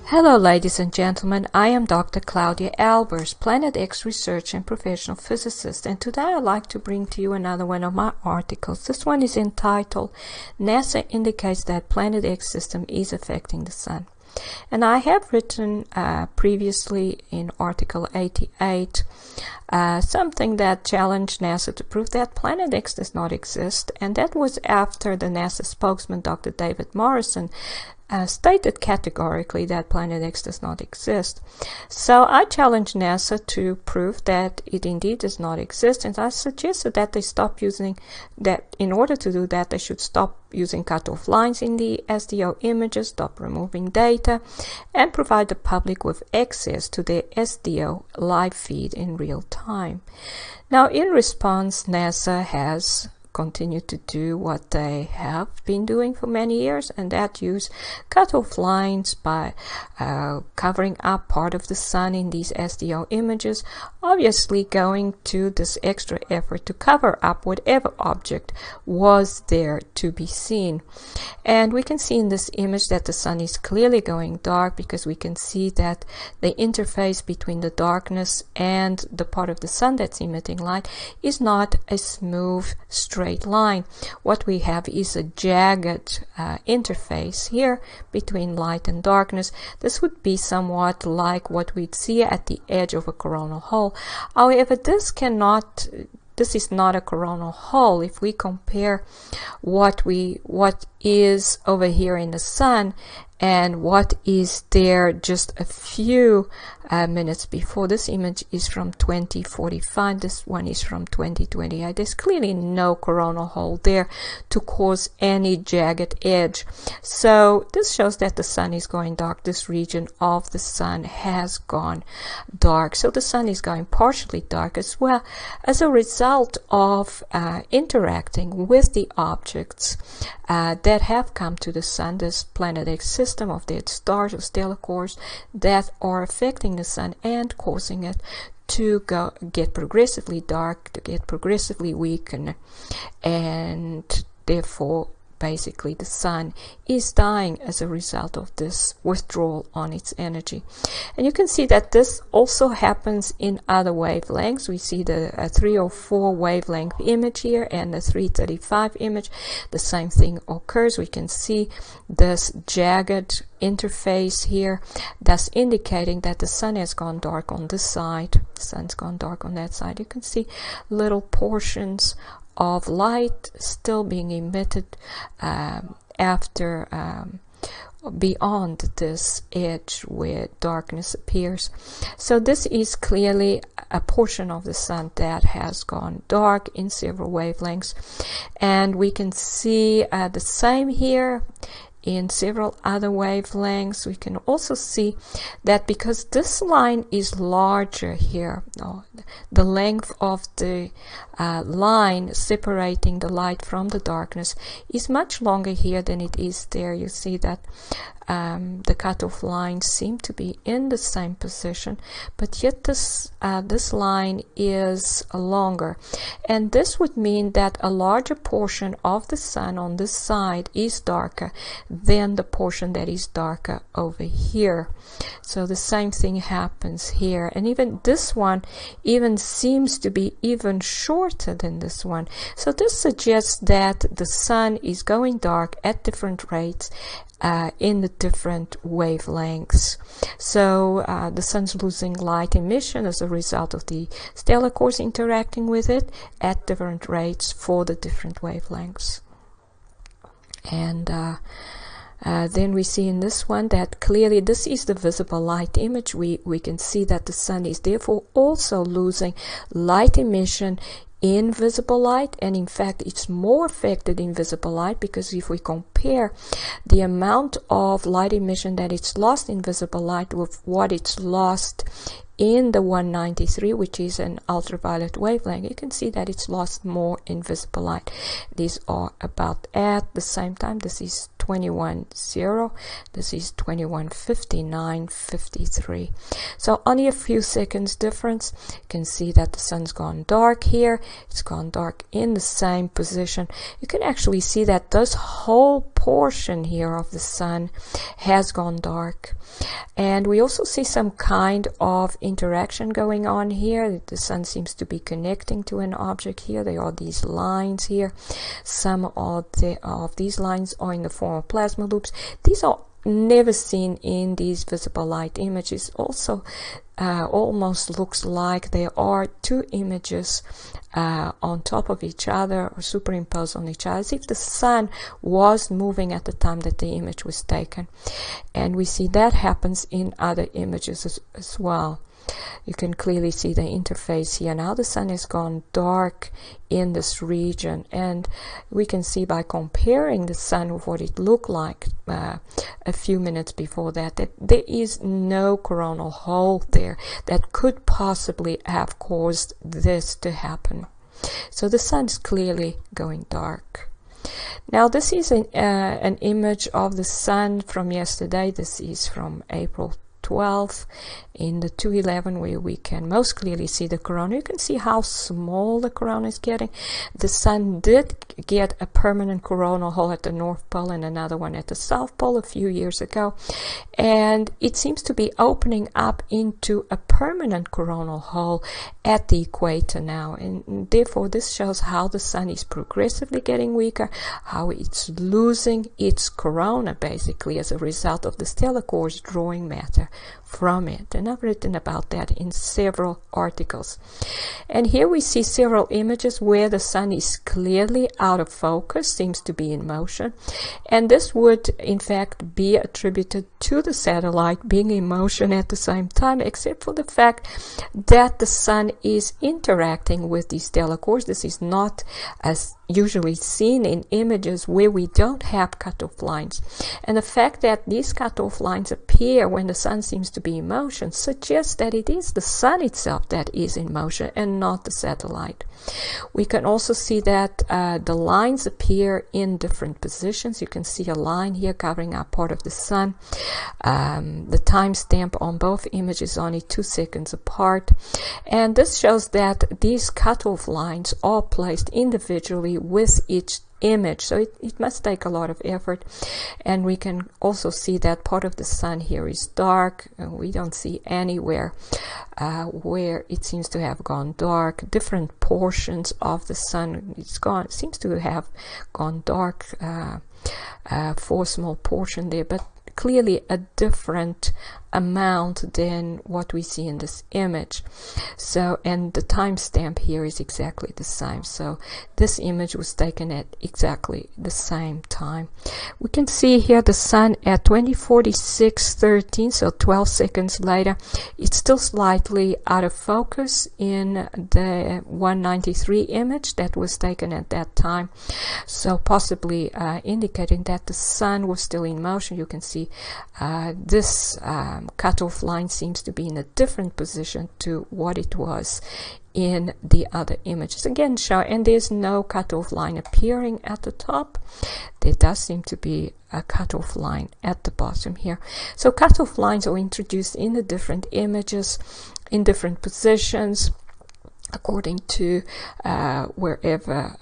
Hello ladies and gentlemen, I am Dr. Claudia Albers, Planet X research and professional physicist, and today I'd like to bring to you another one of my articles. This one is entitled, NASA indicates that Planet X system is affecting the Sun. And I have written previously in article 88 something that challenged NASA to prove that Planet X does not exist, and that was after the NASA spokesman Dr. David Morrison stated categorically that Planet X does not exist. So I challenged NASA to prove that it indeed does not exist, and I suggested that they stop using that. In order to do that, they should stop using cutoff lines in the SDO images, stop removing data, and provide the public with access to their SDO live feed in real time. Now, in response, NASA has continue to do what they have been doing for many years, and that use cutoff lines by covering up part of the Sun in these SDO images, obviously going to this extra effort to cover up whatever object was there to be seen. And we can see in this image that the Sun is clearly going dark, because we can see that the interface between the darkness and the part of the Sun that's emitting light is not a smooth, straight line. What we have is a jagged interface here between light and darkness. This would be somewhat like what we'd see at the edge of a coronal hole. However, this is not a coronal hole. If we compare what is over here in the Sun and what is there just a few minutes before. This image is from 2045. This one is from 2028. There's clearly no coronal hole there to cause any jagged edge. So this shows that the Sun is going dark. This region of the Sun has gone dark. So the Sun is going partially dark as well as a result of interacting with the objects that have come to the Sun, this Planet X system of dead stars or stellar cores that are affecting the Sun and causing it to get progressively dark, to get progressively weaken, and therefore basically the Sun is dying as a result of this withdrawal on its energy. And you can see that this also happens in other wavelengths. We see the 304 wavelength image here and the 335 image. The same thing occurs. We can see this jagged interface here, thus indicating that the Sun has gone dark on this side, the Sun's gone dark on that side. You can see little portions of light still being emitted after beyond this edge where darkness appears. So this is clearly a portion of the Sun that has gone dark in several wavelengths, and we can see the same here in several other wavelengths. We can also see that because this line is larger here, the length of the line separating the light from the darkness is much longer here than it is there. You see that the cutoff lines seem to be in the same position, but yet this line is longer, and this would mean that a larger portion of the sun on this side is darker than the portion that is darker over here. So the same thing happens here, and even this one even seems to be even shorter than this one. So this suggests that the sun is going dark at different rates in the different wavelengths. So the sun's losing light emission as a result of the stellar cores interacting with it at different rates for the different wavelengths. And then we see in this one that clearly this is the visible light image. We can see that the sun is therefore also losing light emission in visible light, and in fact it's more affected in visible light, because if we compare the amount of light emission that it's lost in visible light with what it's lost in the 193, which is an ultraviolet wavelength, you can see that it's lost more in visible light. These are about at the same time. This is 21.0, this is 21:59:53. So only a few seconds difference. You can see that the sun's gone dark here, it's gone dark in the same position. You can actually see that this whole portion here of the sun has gone dark. And we also see some kind of interaction going on here. The sun seems to be connecting to an object here. There are these lines here. Some of these lines are in the form of plasma loops. These are never seen in these visible light images. Also almost looks like there are two images on top of each other or superimposed on each other, as if the sun was moving at the time that the image was taken. And we see that happens in other images as well. You can clearly see the interface here. Now the sun has gone dark in this region, and we can see by comparing the sun with what it looked like a few minutes before that there is no coronal hole there that could possibly have caused this to happen. So the sun is clearly going dark. Now this is an image of the sun from yesterday. This is from April 12th in the 211, where we can most clearly see the corona. You can see how small the corona is getting. The sun did get a permanent coronal hole at the North Pole and another one at the South Pole a few years ago, and it seems to be opening up into a permanent coronal hole at the equator now, and therefore this shows how the sun is progressively getting weaker, how it's losing its corona basically as a result of the stellar cores drawing matter from it. And I've written about that in several articles. And here we see several images where the sun is clearly out of focus, seems to be in motion, and this would in fact be attributed to the satellite being in motion at the same time, except for the fact that the sun is interacting with these stellar cores. This is not as usually seen in images where we don't have cutoff lines, and the fact that these cutoff lines appear when the sun seems to be in motion suggests that it is the sun itself that is in motion and not the satellite. We can also see that the lines appear in different positions. You can see a line here covering up part of the sun. The timestamp on both images is only 2 seconds apart, and this shows that these cutoff lines are placed individually with each image, so it must take a lot of effort. And we can also see that part of the sun here is dark, and we don't see anywhere where it seems to have gone dark. Different portions of the sun seems to have gone dark for a small portion there, but clearly a different amount than what we see in this image. So, and the timestamp here is exactly the same. So this image was taken at exactly the same time. We can see here the sun at 20:46:13, so 12 seconds later. It's still slightly out of focus in the 193 image that was taken at that time, so possibly indicating that the sun was still in motion. You can see see this cutoff line seems to be in a different position to what it was in the other images. Again, and there's no cutoff line appearing at the top. There does seem to be a cutoff line at the bottom here. So cutoff lines are introduced in the different images in different positions according to wherever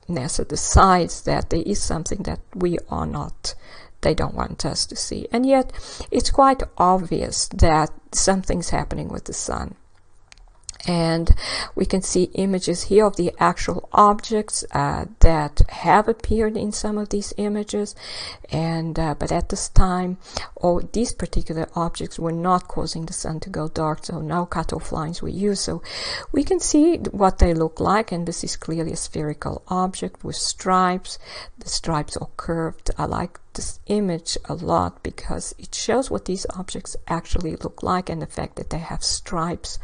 NASA decides that there is something that we are not, they don't want us to see. And yet it's quite obvious that something's happening with the sun. And we can see images here of the actual objects that have appeared in some of these images, and but at this time, these particular objects were not causing the sun to go dark, so no cutoff lines were used. So we can see what they look like, and this is clearly a spherical object with stripes. The stripes are curved. I like this image a lot because it shows what these objects actually look like and the fact that they have stripes,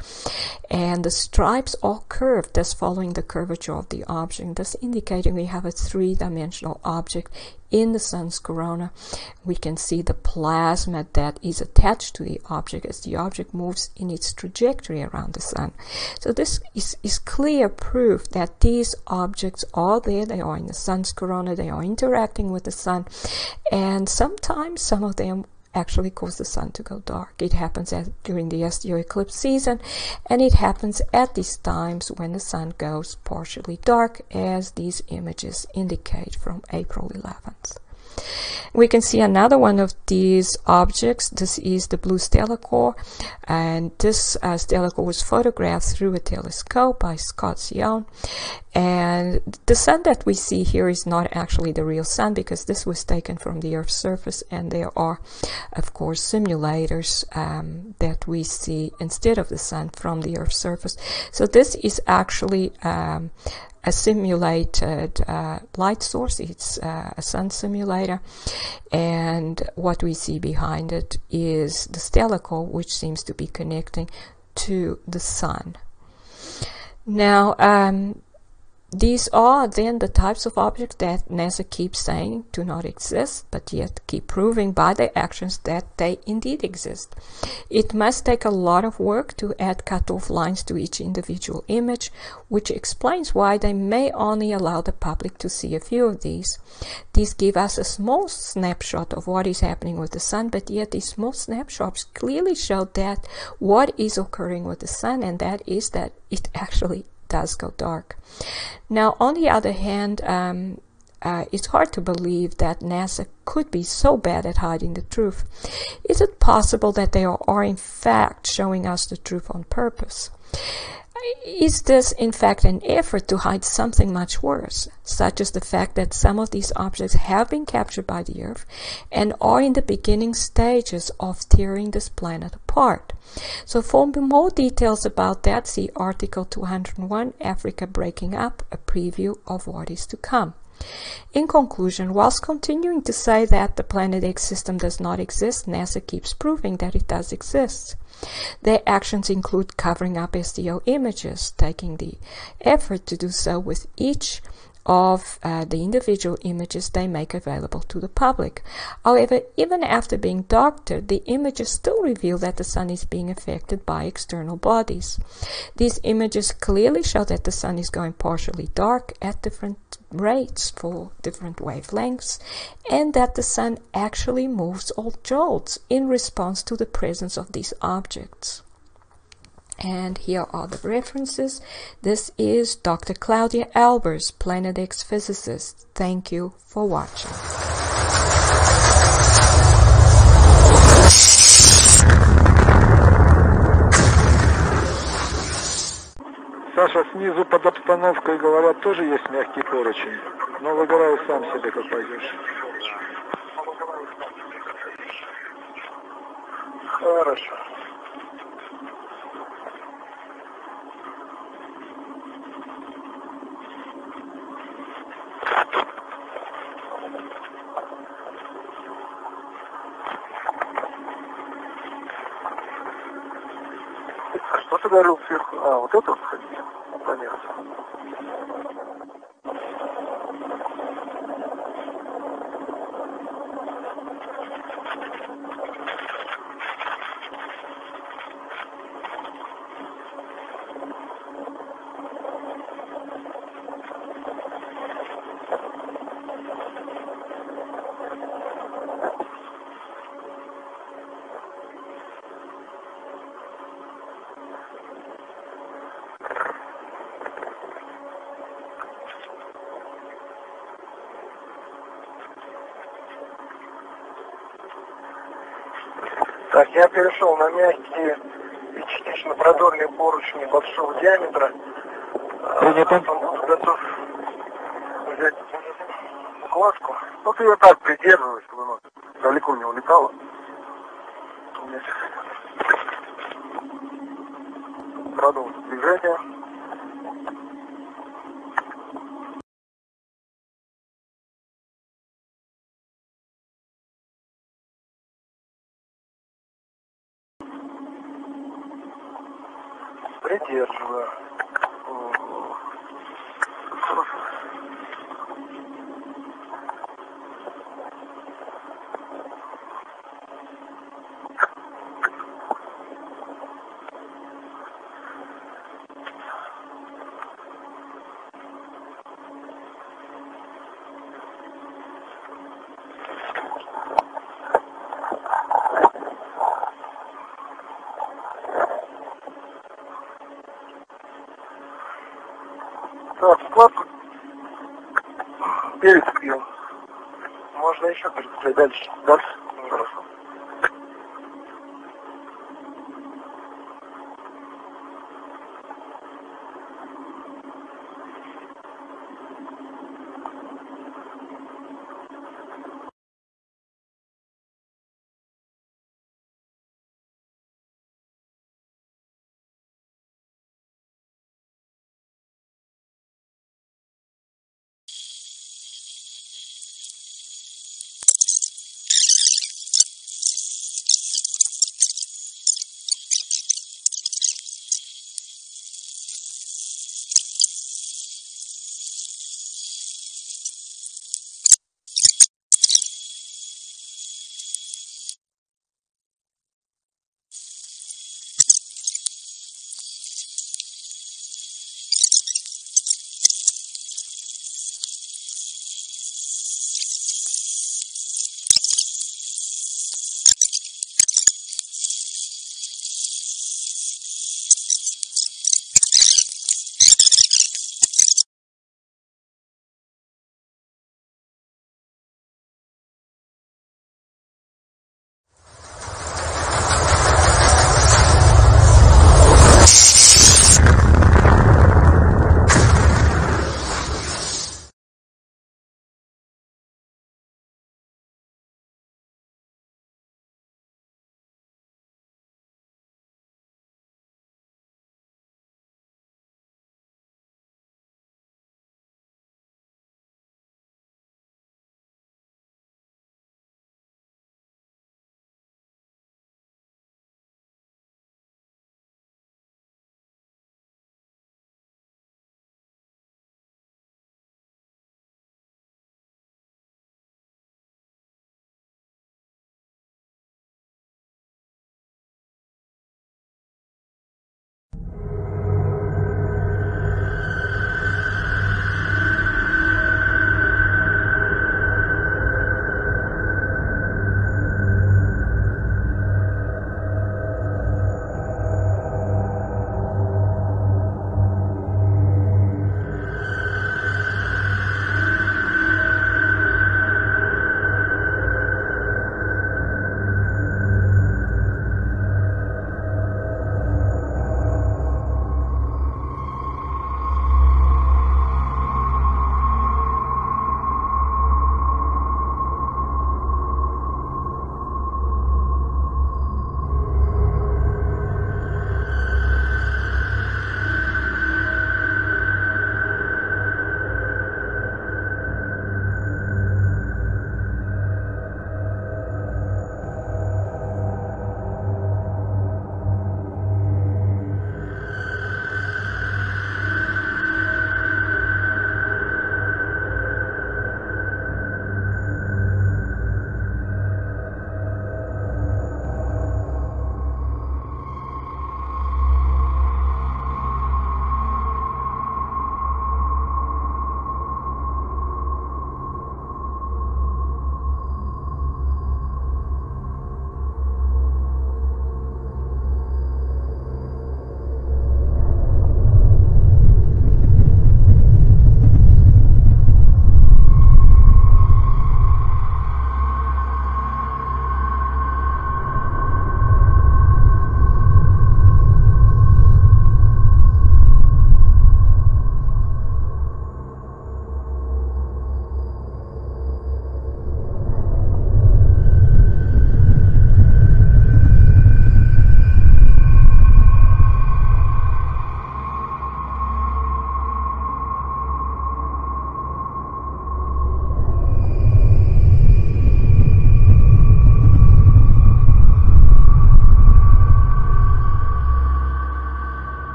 and the stripes are curved, thus following the curvature of the object, thus indicating we have a three-dimensional object in the sun's corona. We can see the plasma that is attached to the object as the object moves in its trajectory around the sun. So this is clear proof that these objects are there. They are in the sun's corona. They are interacting with the sun, and sometimes some of them actually cause the sun to go dark. It happens during the SDO eclipse season, and it happens at these times when the sun goes partially dark, as these images indicate from April 11th. We can see another one of these objects. This is the blue stellar core, and this stellar core was photographed through a telescope by Scott Sion. And the sun that we see here is not actually the real sun, because this was taken from the Earth's surface, and there are, of course, simulators that we see instead of the sun from the Earth's surface. So this is actually a simulated light source. It's a sun simulator, and what we see behind it is the stellar core, which seems to be connecting to the sun. Now, these are then the types of objects that NASA keeps saying do not exist, but yet keep proving by their actions that they indeed exist. It must take a lot of work to add cutoff lines to each individual image, which explains why they may only allow the public to see a few of these. These give us a small snapshot of what is happening with the sun, but yet these small snapshots clearly show that what is occurring with the sun, and that is that it actually does go dark. Now, on the other hand, it's hard to believe that NASA could be so bad at hiding the truth. Is it possible that they are in fact showing us the truth on purpose? Is this in fact an effort to hide something much worse, such as the fact that some of these objects have been captured by the Earth and are in the beginning stages of tearing this planet apart? So for more details about that, see Article 201, Africa Breaking Up, a preview of what is to come. In conclusion, whilst continuing to say that the Planet X system does not exist, NASA keeps proving that it does exist. Their actions include covering up SDO images, taking the effort to do so with each of the individual images they make available to the public. However, even after being doctored, the images still reveal that the sun is being affected by external bodies. These images clearly show that the sun is going partially dark at different rates for different wavelengths, and that the sun actually moves or jolts in response to the presence of these objects. And here are the references. This is Dr. Claudia Albers, Planet X physicist. Thank you for watching. Саша, снизу под обстановкой, говорят, тоже есть мягкий поручень. Но выбирай сам себе, как пойдешь. Хорошо. А что ты говорил сверху? А, вот это вот ходить? Понятно. Так, я перешел на мягкие и частично продольные поручни большого диаметра. Принято. Буду готов взять укладку. Ну, ты ее так придерживай, чтобы оно далеко не улетало. У меня сейчас продолжим движение. Придерживаю. Так, складку перецепил. Можно еще перецеплять дальше. Дальше. Хорошо.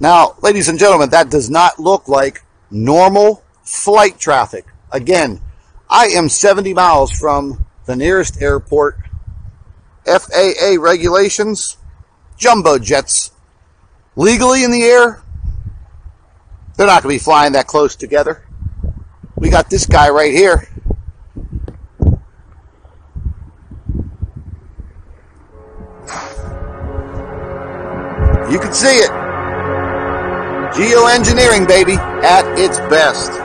Now, ladies and gentlemen, that does not look like normal flight traffic. Again, I am 70 miles from the nearest airport. FAA regulations, jumbo jets, legally in the air, they're not going to be flying that close together. We got this guy right here. You can see it. Geoengineering, baby, at its best.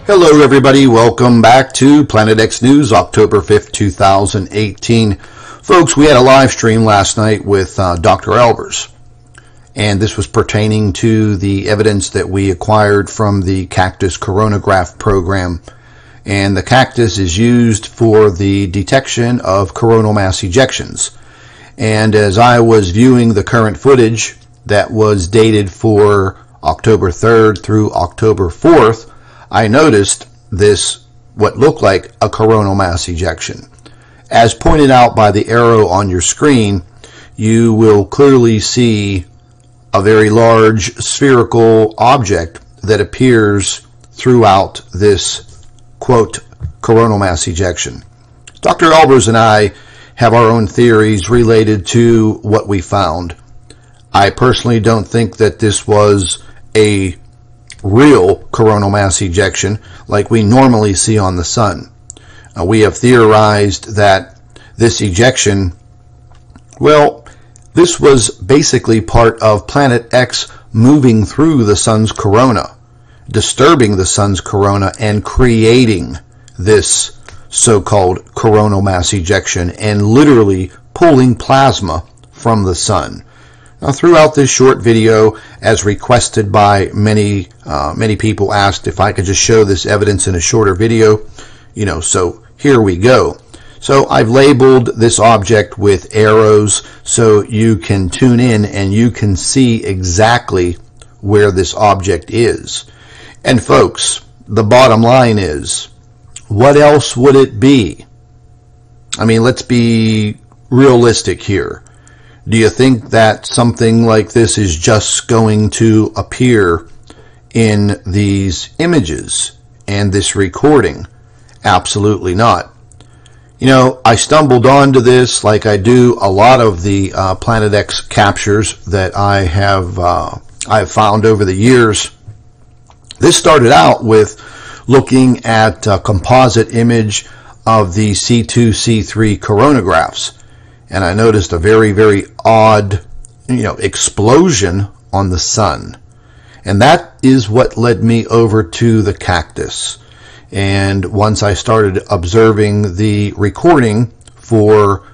Hello everybody, welcome back to Planet X News, October 5th, 2018. Folks, we had a live stream last night with Dr. Albers, and this was pertaining to the evidence that we acquired from the Cactus Coronagraph program. And the Cactus is used for the detection of coronal mass ejections. And as I was viewing the current footage that was dated for October 3rd through October 4th, I noticed this, what looked like a coronal mass ejection. As pointed out by the arrow on your screen, you will clearly see a very large spherical object that appears throughout this, quote, coronal mass ejection. Dr. Albers and I have our own theories related to what we found. I personally don't think that this was a real coronal mass ejection like we normally see on the sun. We have theorized that this ejection, well, this was basically part of Planet X moving through the sun's corona, disturbing the sun's corona and creating this so-called coronal mass ejection and literally pulling plasma from the sun. Now, throughout this short video, as requested by many people asked if I could just show this evidence in a shorter video, so here we go. So I've labeled this object with arrows so you can tune in and you can see exactly where this object is. And folks, the bottom line is, what else would it be? I mean, let's be realistic here. Do you think that something like this is just going to appear in these images and this recording? Absolutely not. I stumbled onto this like I do a lot of the Planet X captures that I've found over the years. This started out with looking at a composite image of the C2, C3 coronagraphs. And I noticed a very, very odd, explosion on the sun. And that is what led me over to the Cactus. And once I started observing the recording for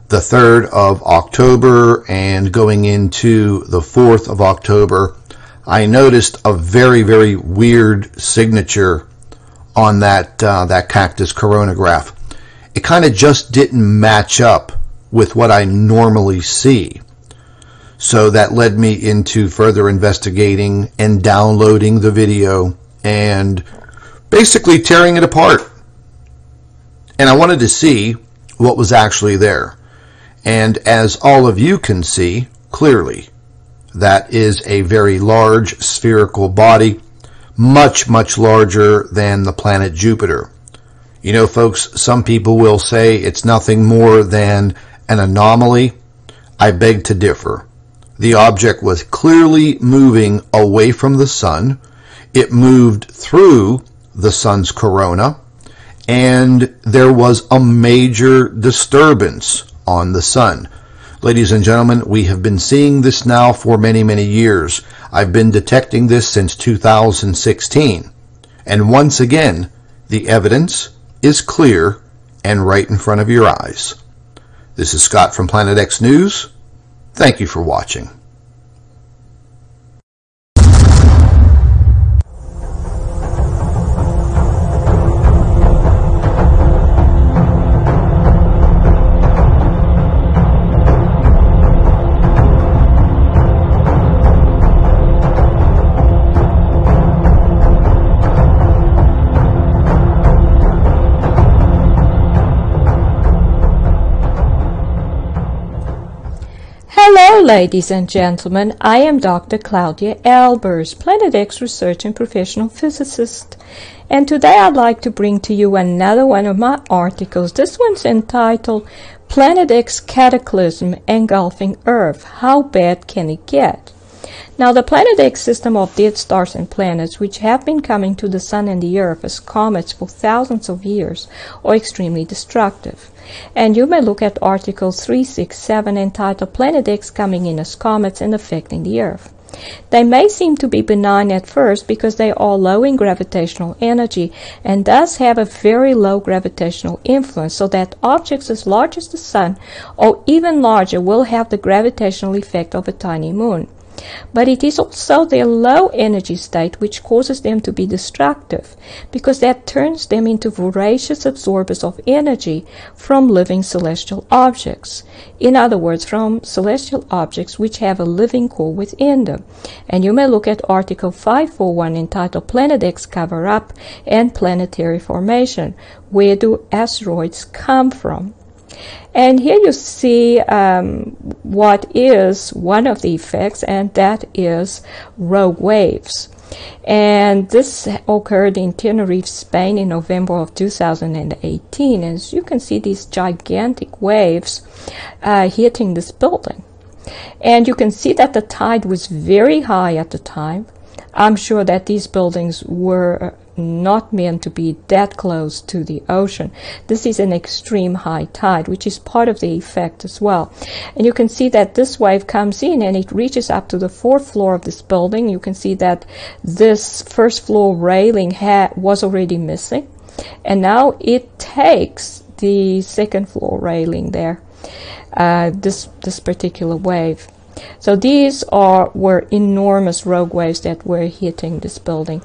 the 3rd of October and going into the 4th of October, I noticed a very, very weird signature on that Cactus coronagraph. It kind of just didn't match up with what I normally see. So that led me into further investigating and downloading the video and basically tearing it apart. And I wanted to see what was actually there. And as all of you can see clearly, that is a very large spherical body, much, much larger than the planet Jupiter. Folks, some people will say it's nothing more than an anomaly. I beg to differ. The object was clearly moving away from the sun. It moved through the sun's corona, and there was a major disturbance on the sun. Ladies and gentlemen, we have been seeing this now for many, many years. I've been detecting this since 2016. And once again, the evidence is clear and right in front of your eyes. This is Scott from Planet X News. Thank you for watching. Hello, ladies and gentlemen. I am Dr. Claudia Albers, Planet X research and professional physicist. And today I'd like to bring to you another one of my articles. This one's entitled Planet X Cataclysm Engulfing Earth. How bad can it get? Now, the Planet X system of dead stars and planets, which have been coming to the Sun and the Earth as comets for thousands of years, are extremely destructive. And you may look at Article 367 entitled Planet X Coming in as Comets and Affecting the Earth. They may seem to be benign at first because they are low in gravitational energy and thus have a very low gravitational influence, so that objects as large as the Sun or even larger will have the gravitational effect of a tiny moon. But it is also their low energy state which causes them to be destructive, because that turns them into voracious absorbers of energy from living celestial objects. In other words, from celestial objects which have a living core within them. And you may look at Article 541 entitled Planet X Cover-Up and Planetary Formation. Where do asteroids come from? And here you see what is one of the effects, and that is rogue waves. And this occurred in Tenerife, Spain in November of 2018. As you can see, these gigantic waves hitting this building. And you can see that the tide was very high at the time. I'm sure that these buildings were not meant to be that close to the ocean. This is an extreme high tide, which is part of the effect as well. And you can see that this wave comes in and it reaches up to the 4th floor of this building. You can see that this first floor railing was already missing, and now it takes the 2nd floor railing there, this particular wave. So these were enormous rogue waves that were hitting this building.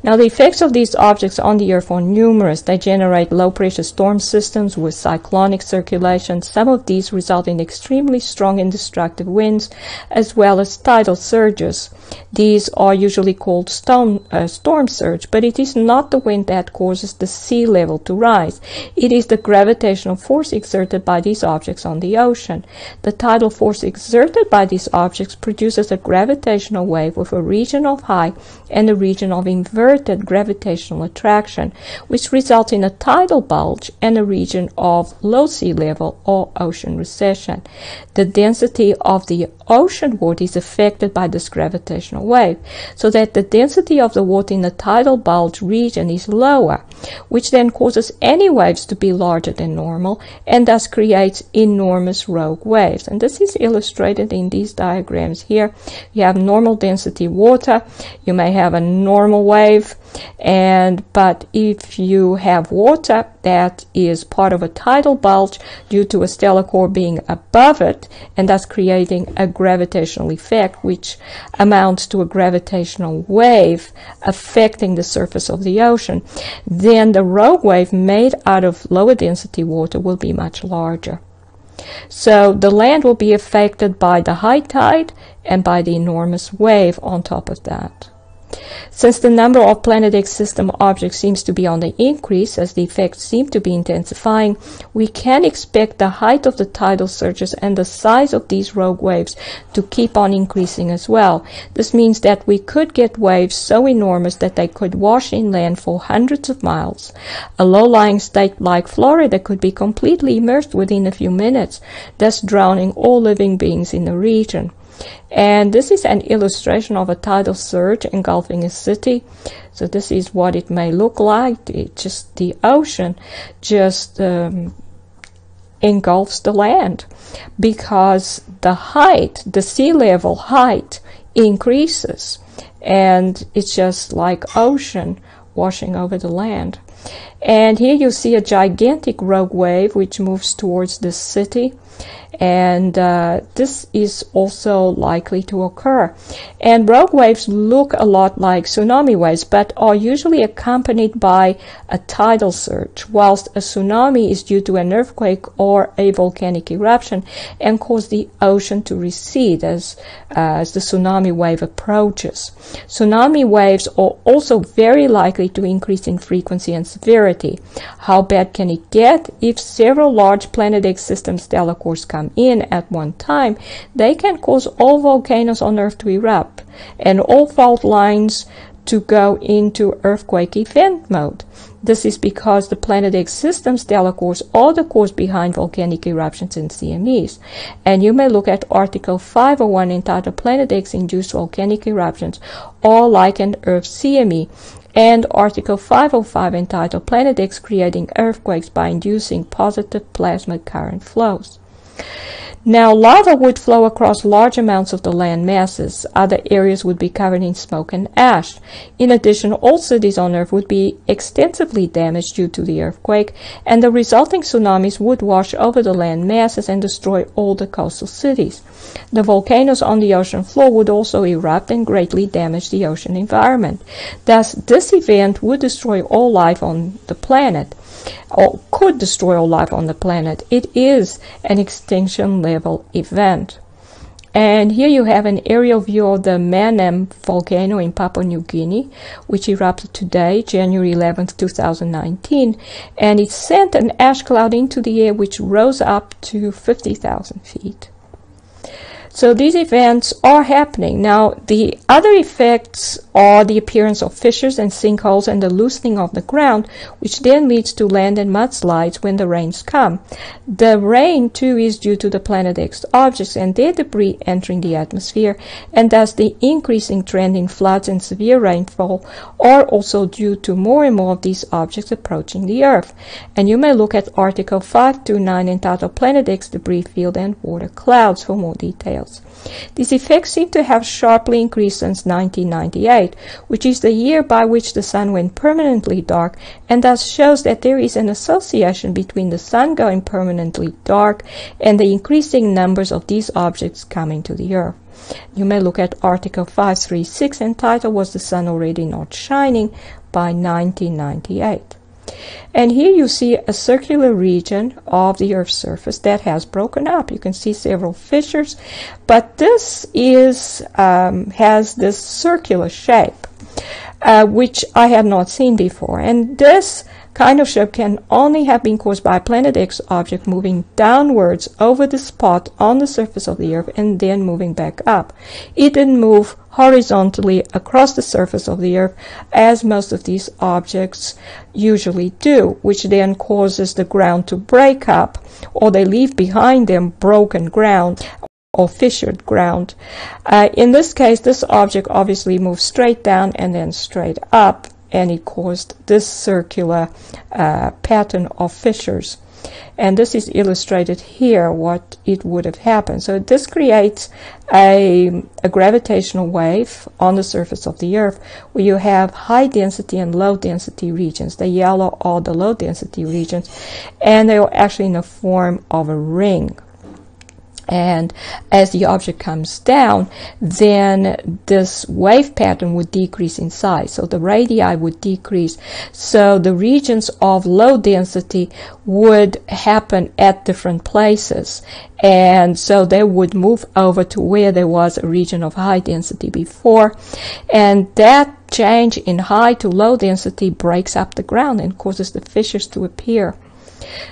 Now the effects of these objects on the Earth are numerous. They generate low pressure storm systems with cyclonic circulation. Some of these result in extremely strong and destructive winds, as well as tidal surges. These are usually called storm surge, but it is not the wind that causes the sea level to rise. It is the gravitational force exerted by these objects on the ocean. The tidal force exerted by these objects produces a gravitational wave with a region of high and a region of inverted gravitational attraction, which results in a tidal bulge and a region of low sea level or ocean recession. The density of the ocean water is affected by this gravitational wave, so that the density of the water in the tidal bulge region is lower, which then causes any waves to be larger than normal and thus creates enormous rogue waves. And this is illustrated in these diagrams here. You have normal density water, you may have a normal wave, but if you have water that is part of a tidal bulge due to a stellar core being above it and thus creating a gravitational effect which amounts to a gravitational wave affecting the surface of the ocean, then the rogue wave made out of lower density water will be much larger. So the land will be affected by the high tide and by the enormous wave on top of that. Since the number of Planet X system objects seems to be on the increase as the effects seem to be intensifying, we can expect the height of the tidal surges and the size of these rogue waves to keep on increasing as well. This means that we could get waves so enormous that they could wash inland for hundreds of miles. A low-lying state like Florida could be completely immersed within a few minutes, thus drowning all living beings in the region. And this is an illustration of a tidal surge engulfing a city. So this is what it may look like. The ocean just engulfs the land because the sea level height increases, and it's just like ocean washing over the land. And here you see a gigantic rogue wave which moves towards the city, and this is also likely to occur. And rogue waves look a lot like tsunami waves, but are usually accompanied by a tidal surge, whilst a tsunami is due to an earthquake or a volcanic eruption and cause the ocean to recede as the tsunami wave approaches. Tsunami waves are also very likely to increase in frequency and severity. How bad can it get? If several large Planet X system stellar cores come in at one time, they can cause all volcanoes on Earth to erupt and all fault lines to go into earthquake event mode. This is because the Planet X system stellar cores are the cause behind volcanic eruptions and CMEs. And you may look at Article 501 entitled Planet X Induced Volcanic Eruptions or like an Earth CME, and Article 505 entitled Planet X Creating Earthquakes by Inducing Positive Plasma Current Flows. Now, lava would flow across large amounts of the land masses. Other areas would be covered in smoke and ash. In addition, all cities on Earth would be extensively damaged due to the earthquake, and the resulting tsunamis would wash over the land masses and destroy all the coastal cities. The volcanoes on the ocean floor would also erupt and greatly damage the ocean environment. Thus, this event would destroy all life on the planet, or could destroy all life on the planet. It is an extinction level event. And here you have an aerial view of the Manem volcano in Papua New Guinea, which erupted today, January 11th, 2019, and it sent an ash cloud into the air which rose up to 50,000 feet. So these events are happening. Now, the other effects are the appearance of fissures and sinkholes and the loosening of the ground, which then leads to land and mudslides when the rains come. The rain, too, is due to the Planet X objects and their debris entering the atmosphere, and thus the increasing trend in floods and severe rainfall are also due to more and more of these objects approaching the Earth. And you may look at Article 529 entitled Planet X Debris Field and Water Clouds for more details. These effects seem to have sharply increased since 1998, which is the year by which the sun went permanently dark, and thus shows that there is an association between the sun going permanently dark and the increasing numbers of these objects coming to the Earth. You may look at Article 536 entitled Was the Sun Already Not Shining by 1998. And here you see a circular region of the Earth's surface that has broken up. You can see several fissures, but this is has this circular shape, which I had not seen before. And this kind of shape can only have been caused by a Planet X object moving downwards over the spot on the surface of the Earth and then moving back up. It didn't move horizontally across the surface of the Earth as most of these objects usually do, which then causes the ground to break up, or they leave behind them broken ground or fissured ground. In this case, this object obviously moved straight down and then straight up, and it caused this circular pattern of fissures. And this is illustrated here, what it would have happened. So this creates a gravitational wave on the surface of the Earth, where you have high density and low density regions. The yellow are the low density regions, and they are actually in the form of a ring. And as the object comes down, then this wave pattern would decrease in size. So the radii would decrease. So the regions of low density would happen at different places. And so they would move over to where there was a region of high density before. And that change in high to low density breaks up the ground and causes the fissures to appear.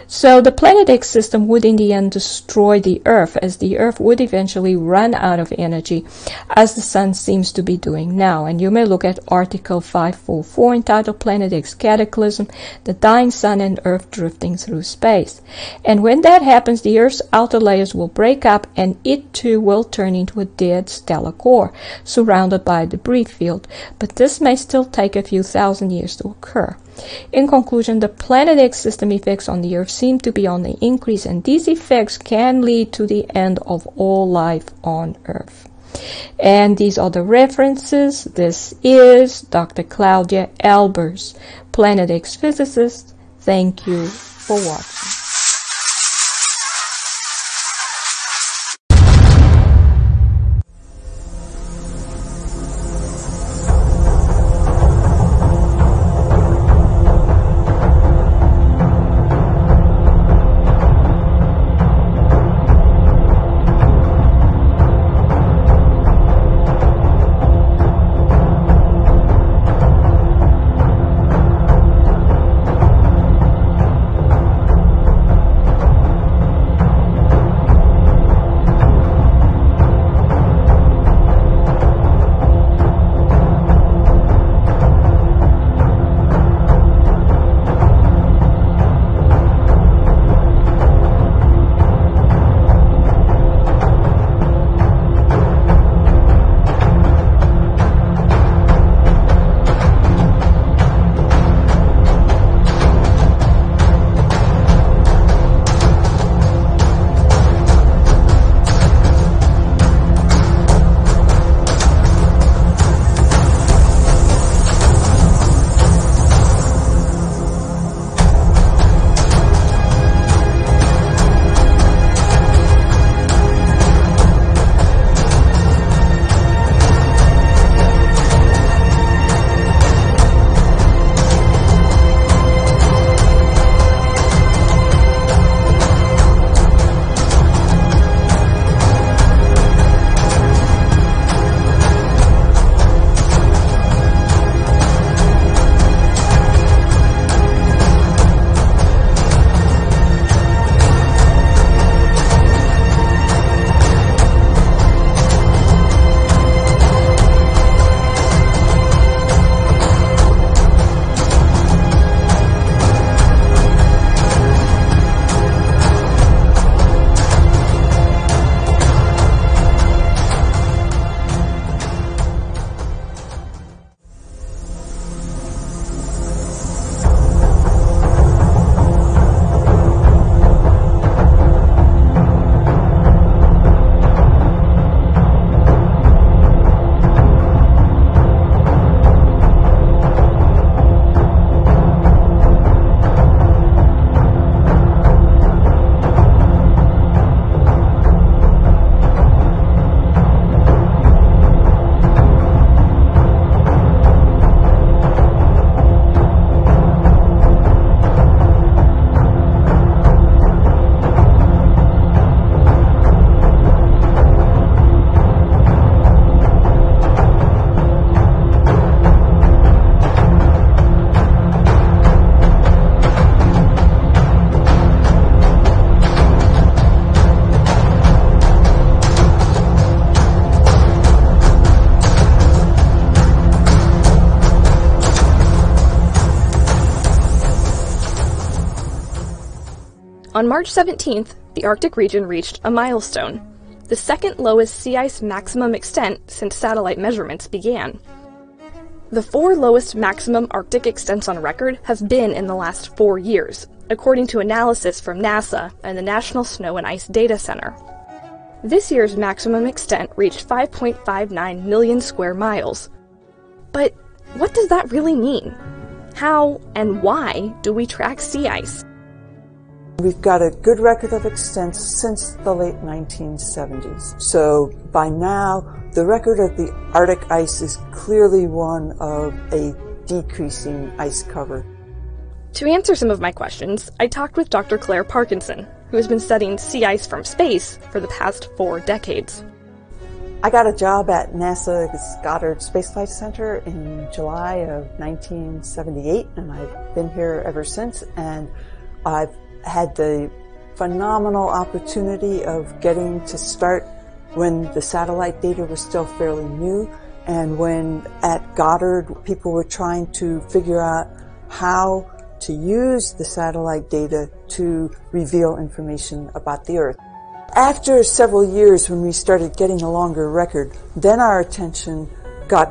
So the Planet X system would in the end destroy the Earth, as the Earth would eventually run out of energy, as the Sun seems to be doing now. And you may look at Article 544 entitled Planet X Cataclysm, the dying Sun and Earth drifting through space. And when that happens, the Earth's outer layers will break up, and it too will turn into a dead stellar core, surrounded by a debris field. But this may still take a few thousand years to occur. In conclusion, the Planet X system effects on the Earth seem to be on the increase, and these effects can lead to the end of all life on Earth. And these are the references. This is Dr. Claudia Albers, Planet X physicist. Thank you for watching. On March 17th, the Arctic region reached a milestone, the second lowest sea ice maximum extent since satellite measurements began. The 4 lowest maximum Arctic extents on record have been in the last 4 years, according to analysis from NASA and the National Snow and Ice Data Center. This year's maximum extent reached 5.59 million square miles. But what does that really mean? How and why do we track sea ice? We've got a good record of extents since the late 1970s. So by now, the record of the Arctic ice is clearly one of a decreasing ice cover. To answer some of my questions, I talked with Dr. Claire Parkinson, who has been studying sea ice from space for the past 4 decades. I got a job at NASA's Goddard Space Flight Center in July of 1978, and I've been here ever since, and I've had the phenomenal opportunity of getting to start when the satellite data was still fairly new, and when at Goddard people were trying to figure out how to use the satellite data to reveal information about the Earth. After several years, when we started getting a longer record, then our attention got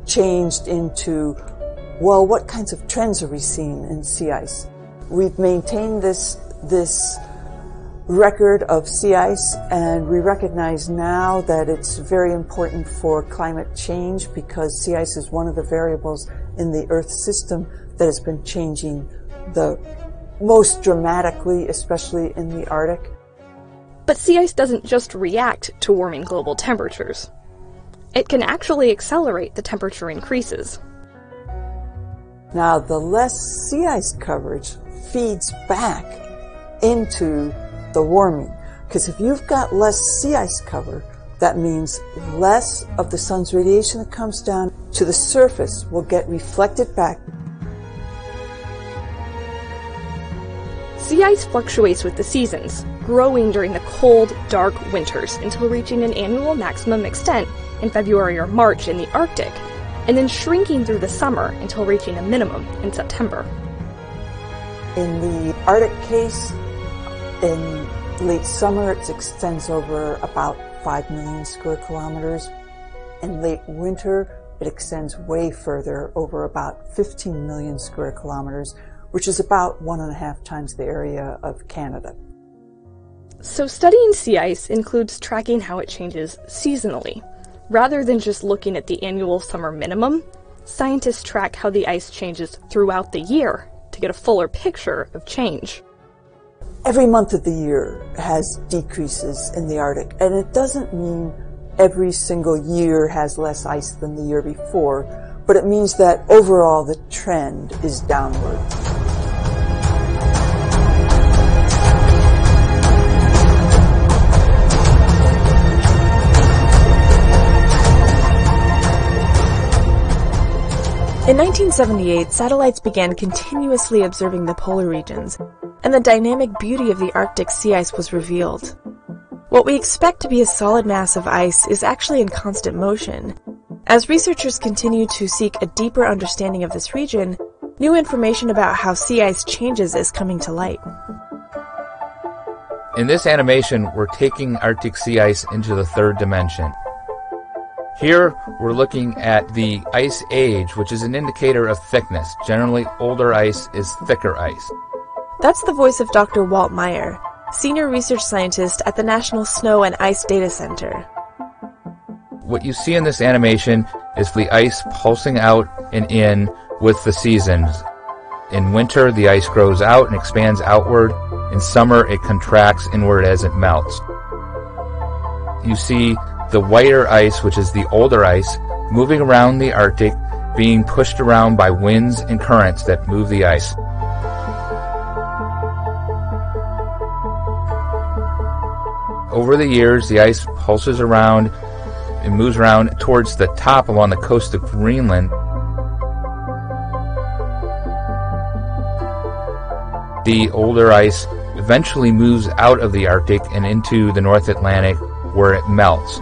changed into, well, what kinds of trends are we seeing in sea ice? We've maintained this record of sea ice, and we recognize now that it's very important for climate change because sea ice is one of the variables in the Earth system that has been changing the most dramatically, especially in the Arctic. But sea ice doesn't just react to warming global temperatures. It can actually accelerate the temperature increases. Now, the less sea ice coverage feeds back into the warming. Because if you've got less sea ice cover, that means less of the sun's radiation that comes down to the surface will get reflected back. Sea ice fluctuates with the seasons, growing during the cold, dark winters until reaching an annual maximum extent in February or March in the Arctic, and then shrinking through the summer until reaching a minimum in September. In the Arctic case, in late summer it extends over about 5 million square kilometers. In late winter, it extends way further, over about 15 million square kilometers, which is about 1.5 times the area of Canada. So studying sea ice includes tracking how it changes seasonally. Rather than just looking at the annual summer minimum, scientists track how the ice changes throughout the year to get a fuller picture of change. Every month of the year has decreases in the Arctic, and it doesn't mean every single year has less ice than the year before, but it means that overall the trend is downward. In 1978, satellites began continuously observing the polar regions, and the dynamic beauty of the Arctic sea ice was revealed. What we expect to be a solid mass of ice is actually in constant motion. As researchers continue to seek a deeper understanding of this region, new information about how sea ice changes is coming to light. In this animation, we're taking Arctic sea ice into the 3rd dimension. Here, we're looking at the ice age, which is an indicator of thickness. Generally, older ice is thicker ice. That's the voice of Dr. Walt Meyer, Senior Research Scientist at the National Snow and Ice Data Center. What you see in this animation is the ice pulsing out and in with the seasons. In winter, the ice grows out and expands outward. In summer, it contracts inward as it melts. You see the whiter ice, which is the older ice, moving around the Arctic, being pushed around by winds and currents that move the ice. Over the years, the ice pulses around and moves around towards the top along the coast of Greenland. The older ice eventually moves out of the Arctic and into the North Atlantic, where it melts.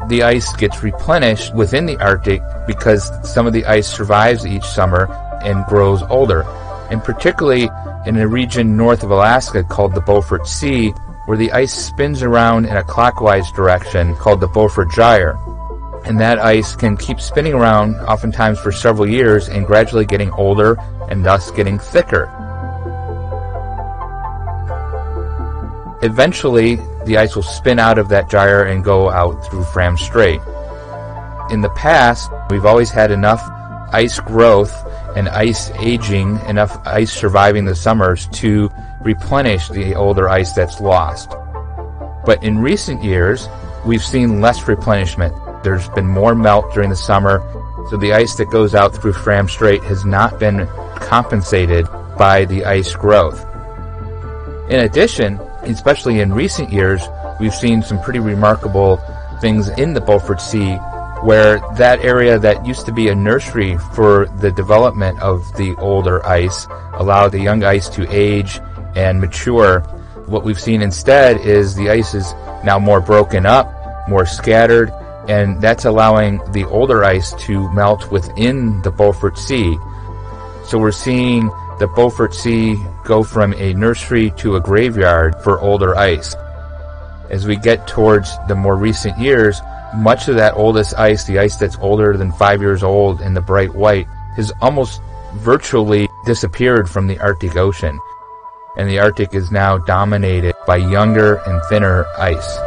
The ice gets replenished within the Arctic because some of the ice survives each summer and grows older. And particularly in a region north of Alaska called the Beaufort Sea, where the ice spins around in a clockwise direction called the Beaufort Gyre. And that ice can keep spinning around oftentimes for several years and gradually getting older and thus getting thicker. Eventually, the ice will spin out of that gyre and go out through Fram Strait. In the past, we've always had enough ice growth and ice aging, enough ice surviving the summers to replenish the older ice that's lost. But in recent years, we've seen less replenishment. There's been more melt during the summer, so the ice that goes out through Fram Strait has not been compensated by the ice growth. In addition, especially in recent years, we've seen some pretty remarkable things in the Beaufort Sea, where that area that used to be a nursery for the development of the older ice allowed the young ice to age and mature. What we've seen instead is the ice is now more broken up, more scattered, and that's allowing the older ice to melt within the Beaufort Sea. So we're seeing the Beaufort Sea go from a nursery to a graveyard for older ice. As we get towards the more recent years, much of that oldest ice, the ice that's older than 5 years old in the bright white, has almost virtually disappeared from the Arctic Ocean. And the Arctic is now dominated by younger and thinner ice.